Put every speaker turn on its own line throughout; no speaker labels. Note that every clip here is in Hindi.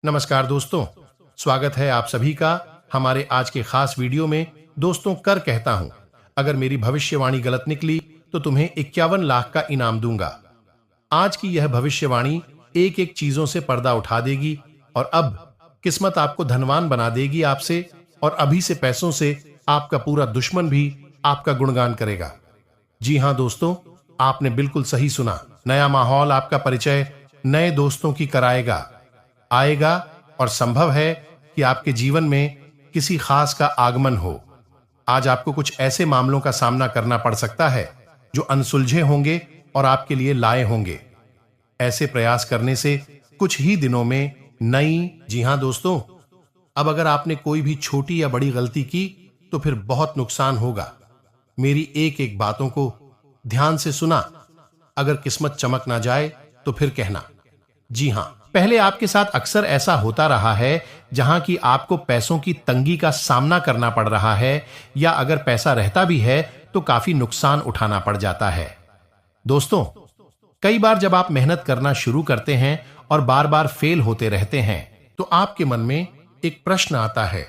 नमस्कार दोस्तों, स्वागत है आप सभी का हमारे आज के खास वीडियो में। दोस्तों, कर कहता हूं, अगर मेरी भविष्यवाणी गलत निकली तो तुम्हें 51 लाख का इनाम दूंगा। आज की यह भविष्यवाणी एक एक चीजों से पर्दा उठा देगी और अब किस्मत आपको धनवान बना देगी आपसे, और अभी से पैसों से आपका पूरा दुश्मन भी आपका गुणगान करेगा। जी हां दोस्तों, आपने बिल्कुल सही सुना। नया माहौल आपका परिचय नए दोस्तों की कराएगा, आएगा, और संभव है कि आपके जीवन में किसी खास का आगमन हो। आज आपको कुछ ऐसे मामलों का सामना करना पड़ सकता है जो अनसुलझे होंगे और आपके लिए लाए होंगे। ऐसे प्रयास करने से कुछ ही दिनों में नई जी हां दोस्तों, अब अगर आपने कोई भी छोटी या बड़ी गलती की तो फिर बहुत नुकसान होगा। मेरी एक एक बातों को ध्यान से सुना। अगर किस्मत चमक ना जाए तो फिर कहना। जी हां, पहले आपके साथ अक्सर ऐसा होता रहा है जहां कि आपको पैसों की तंगी का सामना करना पड़ रहा है, या अगर पैसा रहता भी है तो काफी नुकसान उठाना पड़ जाता है। दोस्तों, कई बार जब आप मेहनत करना शुरू करते हैं और बार बार फेल होते रहते हैं तो आपके मन में एक प्रश्न आता है।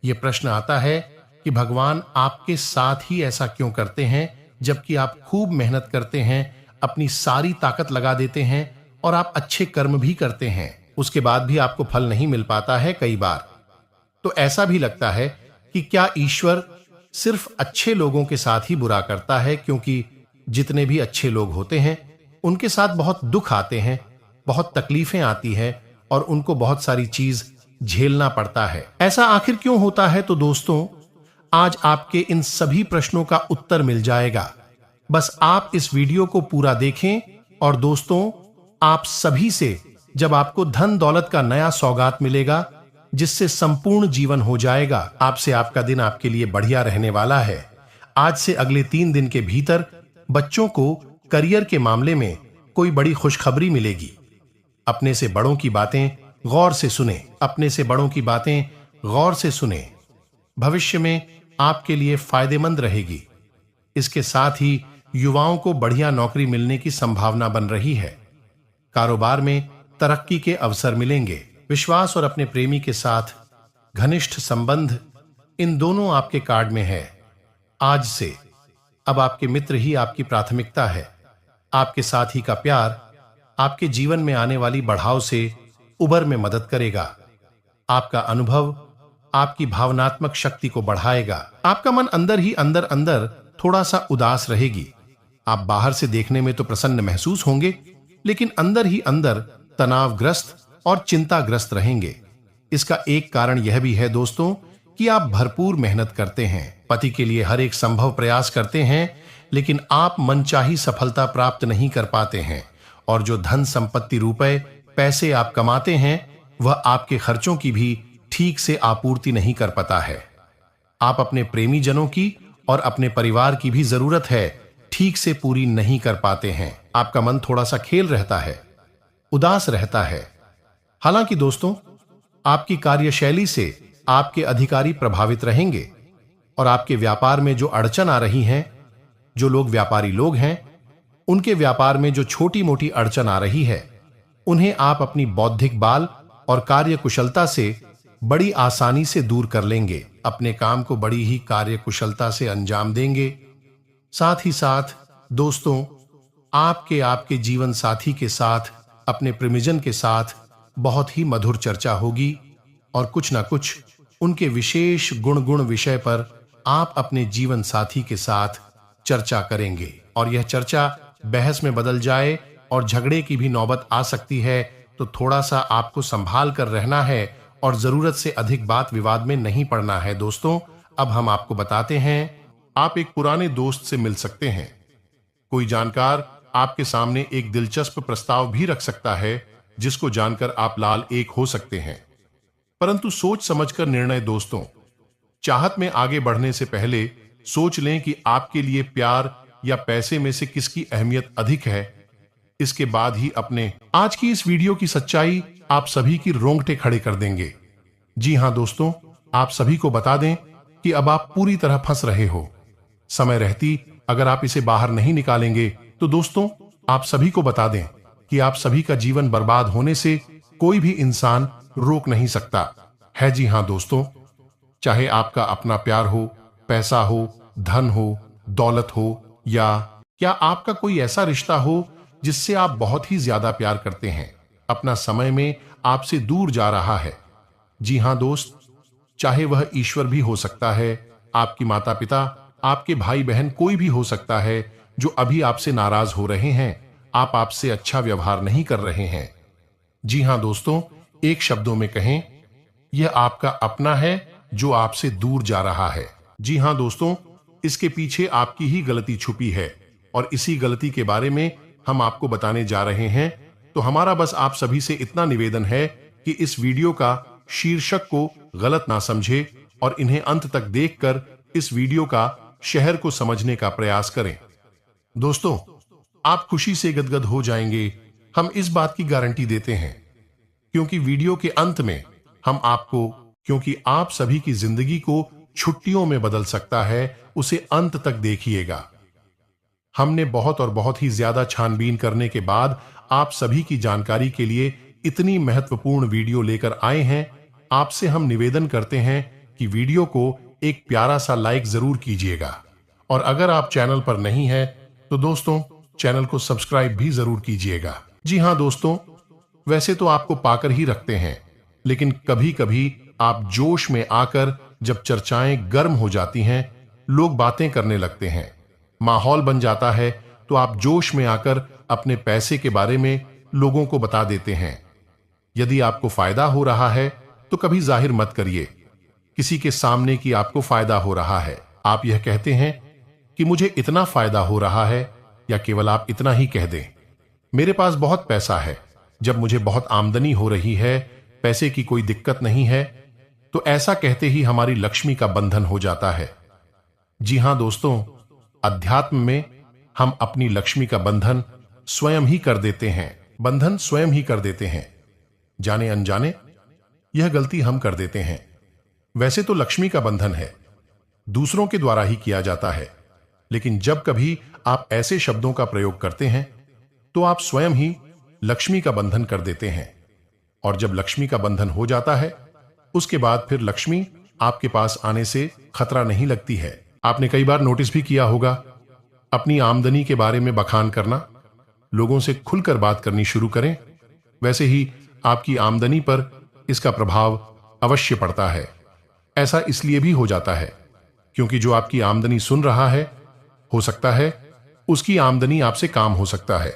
यह प्रश्न आता है कि भगवान आपके साथ ही ऐसा क्यों करते हैं, जबकि आप खूब मेहनत करते हैं, अपनी सारी ताकत लगा देते हैं और आप अच्छे कर्म भी करते हैं, उसके बाद भी आपको फल नहीं मिल पाता है। कई बार तो ऐसा भी लगता है कि क्या ईश्वर सिर्फ अच्छे लोगों के साथ ही बुरा करता है, क्योंकि जितने भी अच्छे लोग होते हैं उनके साथ बहुत दुख आते हैं, बहुत तकलीफें आती हैं और उनको बहुत सारी चीज झेलना पड़ता है। ऐसा आखिर क्यों होता है? तो दोस्तों, आज आपके इन सभी प्रश्नों का उत्तर मिल जाएगा। बस आप इस वीडियो को पूरा देखें। और दोस्तों, आप सभी से जब आपको धन दौलत का नया सौगात मिलेगा जिससे संपूर्ण जीवन हो जाएगा, आपसे आपका दिन आपके लिए बढ़िया रहने वाला है। आज से अगले 3 दिन के भीतर बच्चों को करियर के मामले में कोई बड़ी खुशखबरी मिलेगी। अपने से बड़ों की बातें गौर से सुने, अपने से बड़ों की बातें गौर से सुने। भविष्य में आपके लिए फायदेमंद रहेगी। इसके साथ ही युवाओं को बढ़िया नौकरी मिलने की संभावना बन रही है। कारोबार में तरक्की के अवसर मिलेंगे। विश्वास और अपने प्रेमी के साथ घनिष्ठ संबंध, इन दोनों आपके कार्ड में है। आज से अब आपके मित्र ही आपकी प्राथमिकता है। आपके साथी का प्यार आपके जीवन में आने वाली बढ़ाव से उबर में मदद करेगा। आपका अनुभव आपकी भावनात्मक शक्ति को बढ़ाएगा। आपका मन अंदर ही अंदर थोड़ा सा उदास रहेगी। आप बाहर से देखने में तो प्रसन्न महसूस होंगे, लेकिन अंदर ही अंदर तनावग्रस्त और चिंताग्रस्त रहेंगे। इसका एक कारण यह भी है दोस्तों कि आप भरपूर मेहनत करते हैं, पति के लिए हर एक संभव प्रयास करते हैं, लेकिन आप मनचाही सफलता प्राप्त नहीं कर पाते हैं। और जो धन संपत्ति, रुपए, पैसे आप कमाते हैं, वह आपके खर्चों की भी ठीक से आपूर्ति नहीं कर पाता है। आप अपने प्रेमी जनों की और अपने परिवार की भी जरूरत है ठीक से पूरी नहीं कर पाते हैं। आपका मन थोड़ा सा खेल रहता है, उदास रहता है। हालांकि दोस्तों, आपकी कार्यशैली से आपके अधिकारी प्रभावित रहेंगे और आपके व्यापार में जो अड़चन आ रही हैं, जो लोग व्यापारी लोग हैं, उनके व्यापार में जो छोटी मोटी अड़चन आ रही है, उन्हें आप अपनी बौद्धिक बाल और कार्य कुशलता से बड़ी आसानी से दूर कर लेंगे। अपने काम को बड़ी ही कार्य कुशलता से अंजाम देंगे। साथ ही साथ दोस्तों, आपके जीवन साथी के साथ, अपने प्रेमीजन के साथ बहुत ही मधुर चर्चा होगी और कुछ ना कुछ उनके विशेष गुण विषय पर आप अपने जीवन साथी के साथ चर्चा करेंगे। और यह चर्चा बहस में बदल जाए और झगड़े की भी नौबत आ सकती है, तो थोड़ा सा आपको संभाल कर रहना है और जरूरत से अधिक बात विवाद में नहीं पड़ना है। दोस्तों, अब हम आपको बताते हैं, आप एक पुराने दोस्त से मिल सकते हैं। कोई जानकार आपके सामने एक दिलचस्प प्रस्ताव भी रख सकता है जिसको जानकर आप लाल एक हो सकते हैं, परंतु सोच समझकर निर्णय। दोस्तों, चाहत में आगे बढ़ने से पहले सोच लें कि आपके लिए प्यार या पैसे में से किसकी अहमियत अधिक है। इसके बाद ही अपने आज की इस वीडियो की सच्चाई आप सभी की रोंगटे खड़े कर देंगे। जी हां दोस्तों, आप सभी को बता दें कि अब आप पूरी तरह फंस रहे हो। समय रहती अगर आप इसे बाहर नहीं निकालेंगे तो दोस्तों, आप सभी को बता दें कि आप सभी का जीवन बर्बाद होने से कोई भी इंसान रोक नहीं सकता है। जी हाँ दोस्तों, चाहे आपका अपना प्यार हो, पैसा हो, धन हो, दौलत हो, या आपका कोई ऐसा रिश्ता हो जिससे आप बहुत ही ज्यादा प्यार करते हैं, अपना समय में आपसे दूर जा रहा है। जी हाँ दोस्त, चाहे वह ईश्वर भी हो सकता है, आपकी माता पिता, आपके भाई बहन, कोई भी हो सकता है जो अभी आपसे नाराज हो रहे हैं, आपसे अच्छा व्यवहार नहीं कर रहे हैं। जी हां दोस्तों, एक शब्दों में कहें, यह आपका अपना है जो आपसे दूर जा रहा है। जी हां दोस्तों, इसके पीछे आपकी ही गलती छुपी है और इसी गलती के बारे में हम आपको बताने जा रहे हैं। तो हमारा बस आप सभी से इतना निवेदन है कि इस वीडियो का शीर्षक को गलत ना समझे और इन्हें अंत तक देखकर इस वीडियो का शहर को समझने का प्रयास करें। दोस्तों, आप खुशी से गदगद हो जाएंगे, हम इस बात की गारंटी देते हैं, क्योंकि वीडियो के अंत में हम आपको, क्योंकि आप सभी की जिंदगी को छुट्टियों में बदल सकता है, उसे अंत तक देखिएगा। हमने बहुत और बहुत ही ज्यादा छानबीन करने के बाद आप सभी की जानकारी के लिए इतनी महत्वपूर्ण वीडियो लेकर आए हैं। आपसे हम निवेदन करते हैं कि वीडियो को एक प्यारा सा लाइक जरूर कीजिएगा और अगर आप चैनल पर नहीं हैं तो दोस्तों चैनल को सब्सक्राइब भी जरूर कीजिएगा। जी हां दोस्तों, वैसे तो आपको पाकर ही रखते हैं, लेकिन कभी कभी आप जोश में आकर जब चर्चाएं गर्म हो जाती हैं, लोग बातें करने लगते हैं, माहौल बन जाता है, तो आप जोश में आकर अपने पैसे के बारे में लोगों को बता देते हैं। यदि आपको फायदा हो रहा है तो कभी जाहिर मत करिए किसी के सामने कि आपको फायदा हो रहा है। आप यह कहते हैं कि मुझे इतना फायदा हो रहा है, या केवल आप इतना ही कह दें, मेरे पास बहुत पैसा है। जब मुझे बहुत आमदनी हो रही है, पैसे की कोई दिक्कत नहीं है, तो ऐसा कहते ही हमारी लक्ष्मी का बंधन हो जाता है। जी हां दोस्तों, अध्यात्म में हम अपनी लक्ष्मी का बंधन स्वयं ही कर देते हैं, जाने अनजाने यह गलती हम कर देते हैं। वैसे तो लक्ष्मी का बंधन है, दूसरों के द्वारा ही किया जाता है, लेकिन जब कभी आप ऐसे शब्दों का प्रयोग करते हैं तो आप स्वयं ही लक्ष्मी का बंधन कर देते हैं। और जब लक्ष्मी का बंधन हो जाता है, उसके बाद फिर लक्ष्मी आपके पास आने से खतरा नहीं लगती है। आपने कई बार नोटिस भी किया होगा, अपनी आमदनी के बारे में बखान करना, लोगों से खुलकर बात करनी शुरू करें, वैसे ही आपकी आमदनी पर इसका प्रभाव अवश्य पड़ता है। ऐसा इसलिए भी हो जाता है क्योंकि जो आपकी आमदनी सुन रहा है, हो सकता है उसकी आमदनी आपसे काम हो सकता है,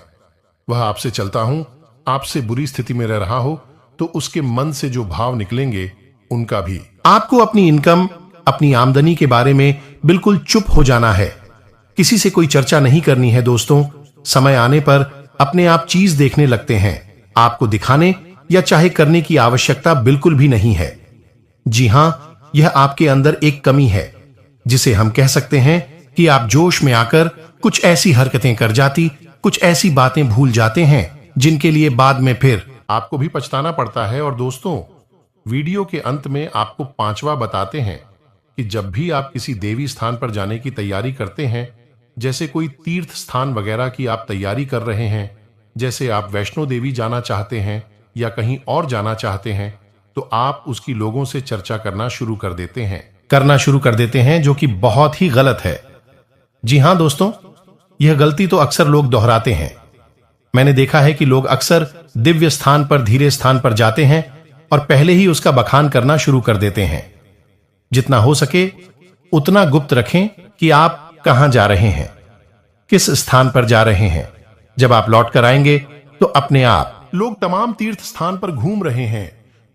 वह आपसे चलता हूं, आपसे बुरी स्थिति में रह रहा हो, तो उसके मन से जो भाव निकलेंगे उनका भी। आपको अपनी इनकम, अपनी आमदनी के बारे में बिल्कुल चुप हो जाना है, किसी से कोई चर्चा नहीं करनी है। दोस्तों, समय आने पर अपने आप चीज देखने लगते हैं, आपको दिखाने या चाहे करने की आवश्यकता बिल्कुल भी नहीं है। जी हां, यह आपके अंदर एक कमी है, जिसे हम कह सकते हैं कि आप जोश में आकर कुछ ऐसी हरकतें कर जाती, कुछ ऐसी बातें भूल जाते हैं जिनके लिए बाद में फिर आपको भी पछताना पड़ता है। और दोस्तों, वीडियो के अंत में आपको पांचवा बताते हैं कि जब भी आप किसी देवी स्थान पर जाने की तैयारी करते हैं, जैसे कोई तीर्थ स्थान वगैरह की आप तैयारी कर रहे हैं, जैसे आप वैष्णो देवी जाना चाहते हैं या कहीं और जाना चाहते हैं, तो आप उसकी लोगों से चर्चा करना शुरू कर देते हैं, जो कि बहुत ही गलत है। जी हां दोस्तों, यह गलती तो अक्सर लोग दोहराते हैं। मैंने देखा है कि लोग अक्सर दिव्य स्थान पर, धीरे स्थान पर जाते हैं और पहले ही उसका बखान करना शुरू कर देते हैं। जितना हो सके उतना गुप्त रखें कि आप कहां जा रहे हैं, किस स्थान पर जा रहे हैं। जब आप लौट कर आएंगे तो अपने आप लोग तमाम तीर्थ स्थान पर घूम रहे हैं,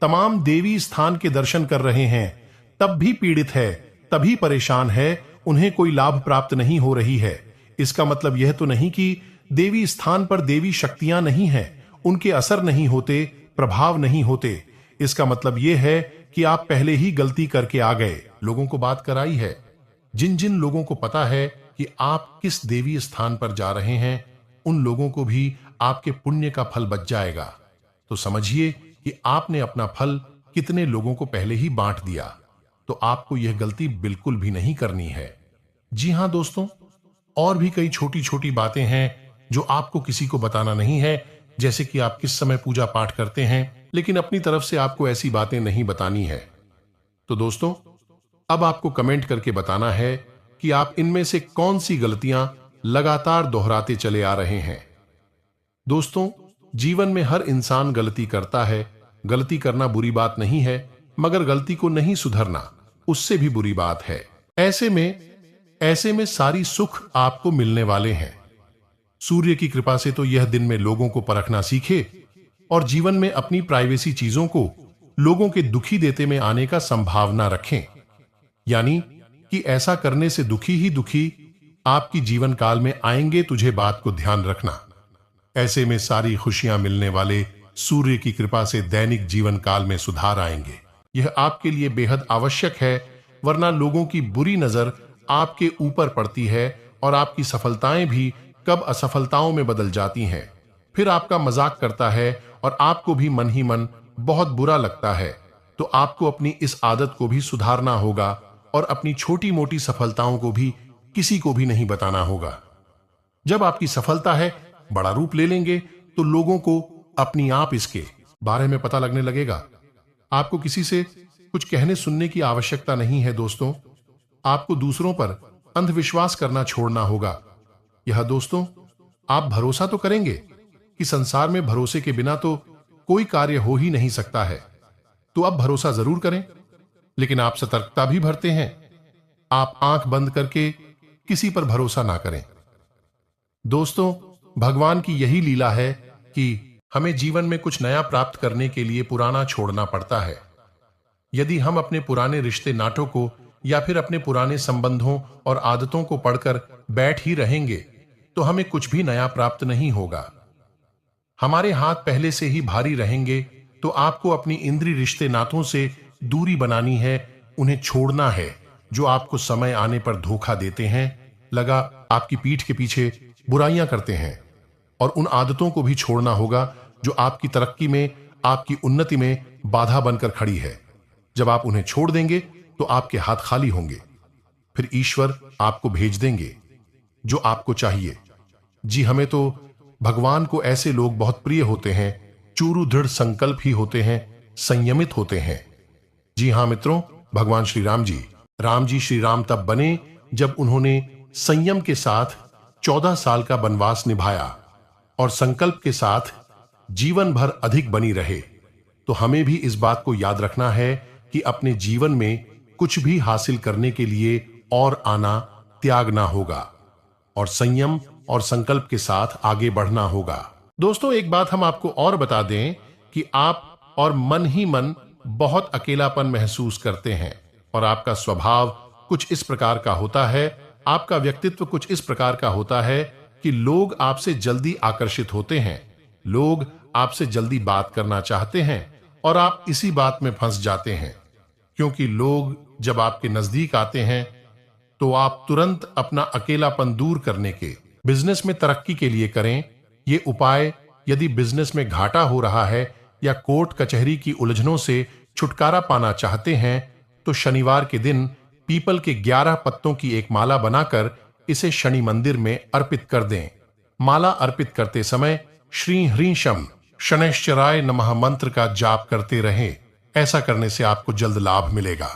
तमाम देवी स्थान के दर्शन कर रहे हैं, तब भी पीड़ित है, तभी परेशान है, उन्हें कोई लाभ प्राप्त नहीं हो रही है। इसका मतलब यह तो नहीं कि देवी स्थान पर देवी शक्तियां नहीं हैं, उनके असर नहीं होते, प्रभाव नहीं होते। इसका मतलब यह है कि आप पहले ही गलती करके आ गए, लोगों को बात कराई है। जिन जिन लोगों को पता है कि आप किस देवी स्थान पर जा रहे हैं, उन लोगों को भी आपके पुण्य का फल बच जाएगा। तो समझिए कि आपने अपना फल कितने लोगों को पहले ही बांट दिया। तो आपको यह गलती बिल्कुल भी नहीं करनी है। जी हां दोस्तों, और भी कई छोटी छोटी बातें हैं जो आपको किसी को बताना नहीं है, जैसे कि आप किस समय पूजा पाठ करते हैं, लेकिन अपनी तरफ से आपको ऐसी बातें नहीं बतानी है। तो दोस्तों, अब आपको कमेंट करके बताना है कि आप इनमें से कौन सी गलतियां लगातार दोहराते चले आ रहे हैं। दोस्तों, जीवन में हर इंसान गलती करता है। गलती करना बुरी बात नहीं है, मगर गलती को नहीं सुधरना उससे भी बुरी बात है। ऐसे में सारी सुख आपको मिलने वाले हैं। सूर्य की कृपा से तो यह दिन में लोगों को परखना सीखे और जीवन में अपनी प्राइवेसी चीजों को लोगों के दुखी देते में आने का संभावना रखें। यानी कि ऐसा करने से दुखी ही दुखी आपकी जीवन काल में आएंगे, तुझे बात को ध्यान रखना। ऐसे में सारी खुशियां मिलने वाले सूर्य की कृपा से दैनिक जीवन काल में सुधार आएंगे। यह आपके लिए बेहद आवश्यक है, वरना लोगों की बुरी नजर आपके ऊपर पड़ती है और आपकी सफलताएं भी कब असफलताओं में बदल जाती हैं। फिर आपका मजाक करता है और आपको भी मन ही मन बहुत बुरा लगता है। तो आपको अपनी इस आदत को भी सुधारना होगा और अपनी छोटी मोटी सफलताओं को भी किसी को भी नहीं बताना होगा। जब आपकी सफलता है बड़ा रूप ले लेंगे तो लोगों को अपनी आप इसके बारे में पता लगने लगेगा। आपको किसी से कुछ कहने सुनने की आवश्यकता नहीं है। दोस्तों, आपको दूसरों पर अंधविश्वास करना छोड़ना होगा। यह दोस्तों, आप भरोसा तो करेंगे कि संसार में भरोसे के बिना तो कोई कार्य हो ही नहीं सकता है। तो अब भरोसा जरूर करें, लेकिन आप सतर्कता भी बरतें हैं। आप आंख बंद करके किसी पर भरोसा ना करें। दोस्तों, भगवान की यही लीला है कि हमें जीवन में कुछ नया प्राप्त करने के लिए पुराना छोड़ना पड़ता है। यदि हम अपने पुराने रिश्ते नाटों को या फिर अपने पुराने संबंधों और आदतों को पढ़कर बैठ ही रहेंगे तो हमें कुछ भी नया प्राप्त नहीं होगा। हमारे हाथ पहले से ही भारी रहेंगे, तो आपको अपनी इंद्रिय रिश्ते नातों से दूरी बनानी है, उन्हें छोड़ना है जो आपको समय आने पर धोखा देते हैं, लगा आपकी पीठ के पीछे बुराइयां करते हैं। और उन आदतों को भी छोड़ना होगा जो आपकी तरक्की में, आपकी उन्नति में बाधा बनकर खड़ी है। जब आप उन्हें छोड़ देंगे तो आपके हाथ खाली होंगे। फिर ईश्वर आपको भेज देंगे जो आपको चाहिए। जी, हमें तो भगवान को ऐसे लोग बहुत प्रिय होते हैं, चूरू दृढ़ संकल्प ही होते हैं, संयमित होते हैं। जी हां मित्रों, भगवान राम जी श्री राम तब बने जब उन्होंने संयम के साथ 14 साल का वनवास निभाया और संकल्प के साथ जीवन भर अधिक बनी रहे। तो हमें भी इस बात को याद रखना है कि अपने जीवन में कुछ भी हासिल करने के लिए और आना त्यागना होगा और संयम और संकल्प के साथ आगे बढ़ना होगा। दोस्तों, एक बात हम आपको और बता दें कि आप और मन ही मन बहुत अकेलापन महसूस करते हैं और आपका स्वभाव कुछ इस प्रकार का होता है, आपका व्यक्तित्व कुछ इस प्रकार का होता है कि लोग आपसे जल्दी आकर्षित होते हैं, लोग आपसे जल्दी बात करना चाहते हैं और आप इसी बात में फंस जाते हैं, क्योंकि लोग जब आपके नजदीक आते हैं तो आप तुरंत अपना अकेलापन दूर करने के, बिजनेस में तरक्की के लिए करें ये उपाय। यदि बिजनेस में घाटा हो रहा है या कोर्ट कचहरी की उलझनों से छुटकारा पाना चाहते हैं तो शनिवार के दिन पीपल के 11 पत्तों की एक माला बनाकर इसे शनि मंदिर में अर्पित कर दें। माला अर्पित करते समय श्री ह्रीं शम शनैश्चराय नमः मंत्र का जाप करते रहें। ऐसा करने से आपको जल्द लाभ मिलेगा।